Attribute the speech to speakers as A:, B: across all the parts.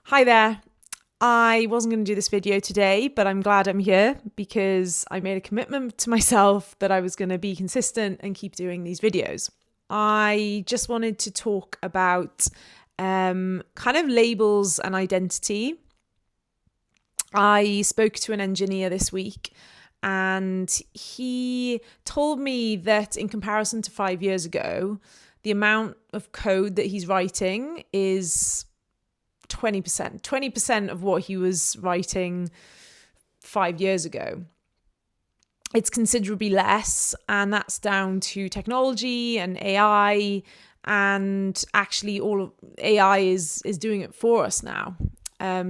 A: Hi there. I wasn't going to do this video today, but I'm glad I'm here because I made a commitment to myself that I was going to be consistent and keep doing these videos. I just wanted to talk about kind of labels and identity. I spoke to an engineer this week and he told me that in comparison to 5 years ago, the amount of code that he's writing is 20% of what he was writing 5 years ago. It's considerably less, and that's down to technology and AI, and actually all of AI is doing it for us now.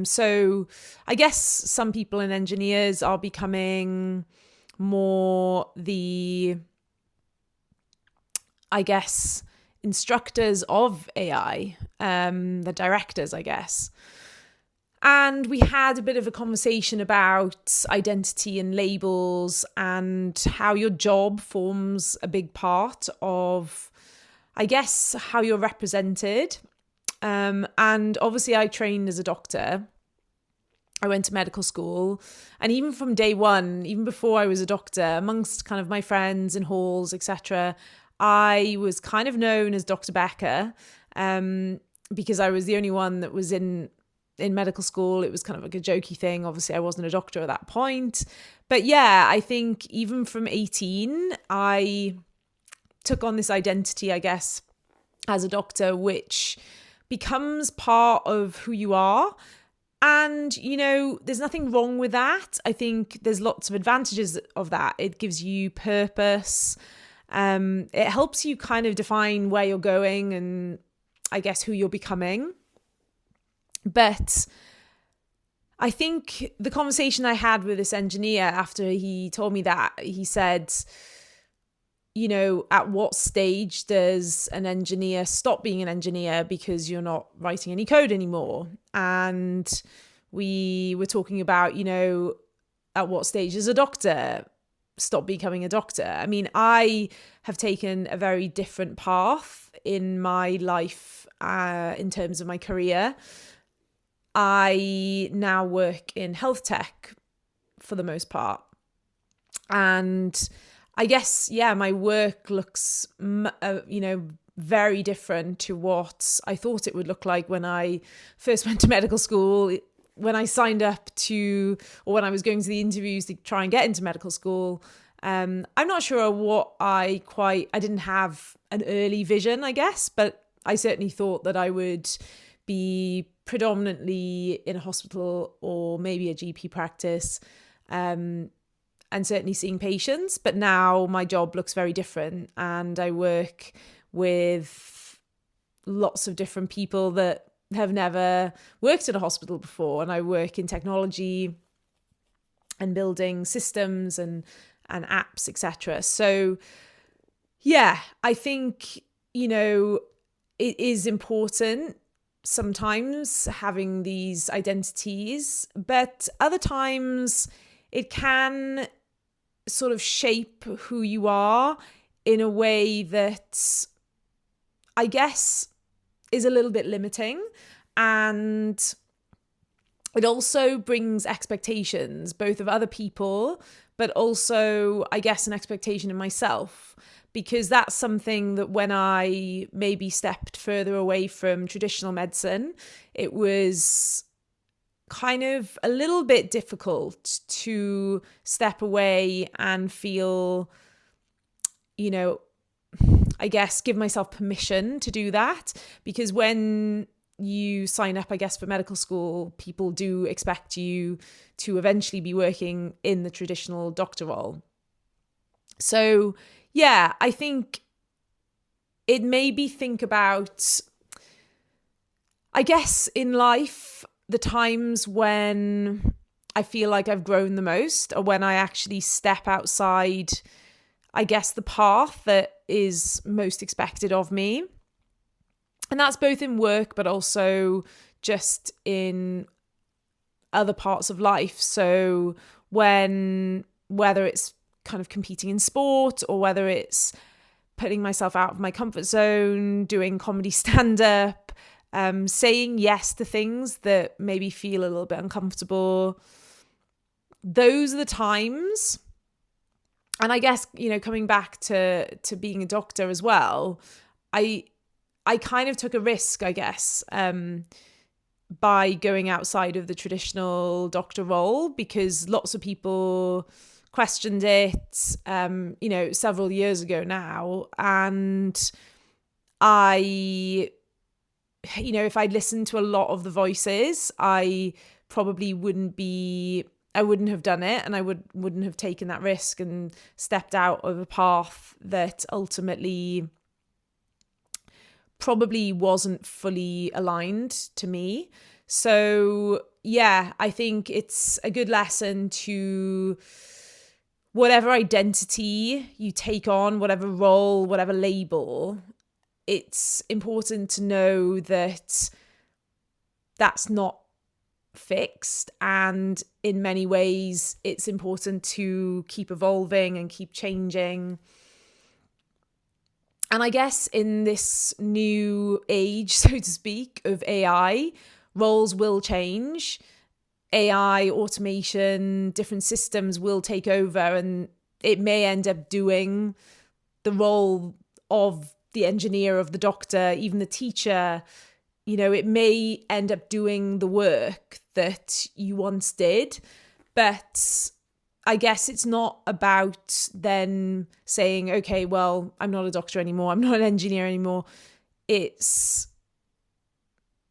A: So I guess some people and engineers are becoming more instructors of AI, the directors, I guess. And we had a bit of a conversation about identity and labels and how your job forms a big part of, I guess, how you're represented. And obviously I trained as a doctor. I went to medical school, and even from day one, even before I was a doctor, amongst kind of my friends in halls, etc., I was kind of known as Dr. Becker, because I was the only one that was in medical school. It was kind of like a jokey thing. Obviously, I wasn't a doctor at that point. But yeah, I think even from 18, I took on this identity, I guess, as a doctor, which becomes part of who you are. And, there's nothing wrong with that. I think there's lots of advantages of that. It gives you purpose. It helps you kind of define where you're going and I guess who you're becoming. But I think the conversation I had with this engineer after he told me that, he said, at what stage does an engineer stop being an engineer because you're not writing any code anymore? And we were talking about, at what stage does a doctor stop becoming a doctor? I mean, I have taken a very different path in my life in terms of my career. I now work in health tech for the most part. And I guess, my work looks, very different to what I thought it would look like when I first went to medical school, when I signed up to, or when I was going to the interviews to try and get into medical school. I'm not sure what I didn't have an early vision, I guess, but I certainly thought that I would be predominantly in a hospital or maybe a GP practice, and certainly seeing patients. But now my job looks very different, and I work with lots of different people that have never worked in a hospital before, and I work in technology and building systems and apps, etc. So yeah, I think, it is important sometimes having these identities, but other times it can sort of shape who you are in a way that I guess is a little bit limiting. And it also brings expectations, both of other people, but also, I guess, an expectation in myself. Because that's something that when I maybe stepped further away from traditional medicine, it was kind of a little bit difficult to step away and feel, I guess, give myself permission to do that. Because when you sign up, I guess, for medical school, people do expect you to eventually be working in the traditional doctor role. So yeah, I think it made me think about, I guess, in life, the times when I feel like I've grown the most, or when I actually step outside, I guess, the path that is most expected of me. And that's both in work, but also just in other parts of life. So whether it's kind of competing in sport, or whether it's putting myself out of my comfort zone, doing comedy stand-up, saying yes to things that maybe feel a little bit uncomfortable. Those are the times. And I guess, coming back to being a doctor as well, I kind of took a risk, I guess, by going outside of the traditional doctor role, because lots of people questioned it, several years ago now. And if I'd listened to a lot of the voices, I probably I wouldn't have done it, and I wouldn't have taken that risk and stepped out of a path that ultimately probably wasn't fully aligned to me. So yeah, I think it's a good lesson to whatever identity you take on, whatever role, whatever label, it's important to know that that's not fixed, and in many ways it's important to keep evolving and keep changing. And I guess in this new age, so to speak, of AI, roles will change. AI, automation, different systems will take over, and it may end up doing the role of the engineer, of the doctor, even the teacher. It may end up doing the work that you once did, but I guess it's not about then saying, okay, well, I'm not a doctor anymore, I'm not an engineer anymore. It's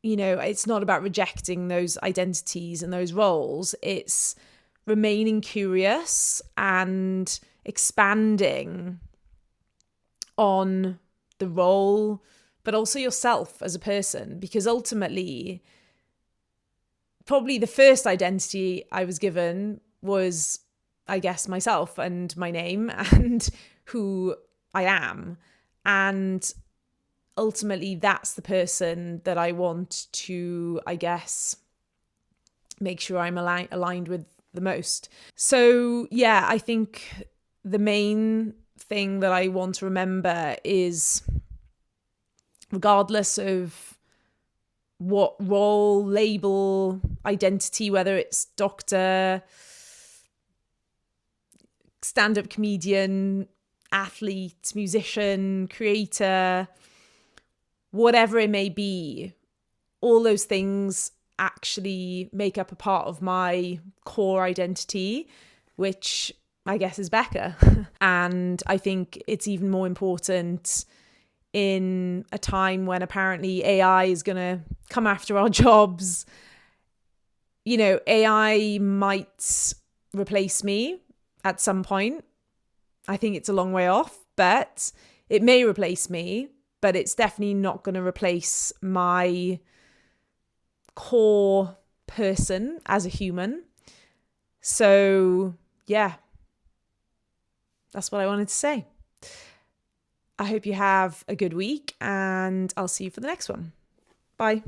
A: not about rejecting those identities and those roles. It's remaining curious and expanding on the role, but also yourself as a person, because ultimately, probably the first identity I was given was, I guess, myself and my name and who I am. And ultimately, that's the person that I want to, I guess, make sure I'm aligned with the most. So yeah, I think the main thing that I want to remember is, regardless of what role, label, identity, whether it's doctor, stand-up comedian, athlete, musician, creator, whatever it may be, all those things actually make up a part of my core identity, which I guess is Becca. And I think it's even more important in a time when apparently AI is going to come after our jobs. AI might replace me at some point. I think it's a long way off, but it may replace me, but it's definitely not going to replace my core person as a human. So yeah, that's what I wanted to say. I hope you have a good week, and I'll see you for the next one. Bye.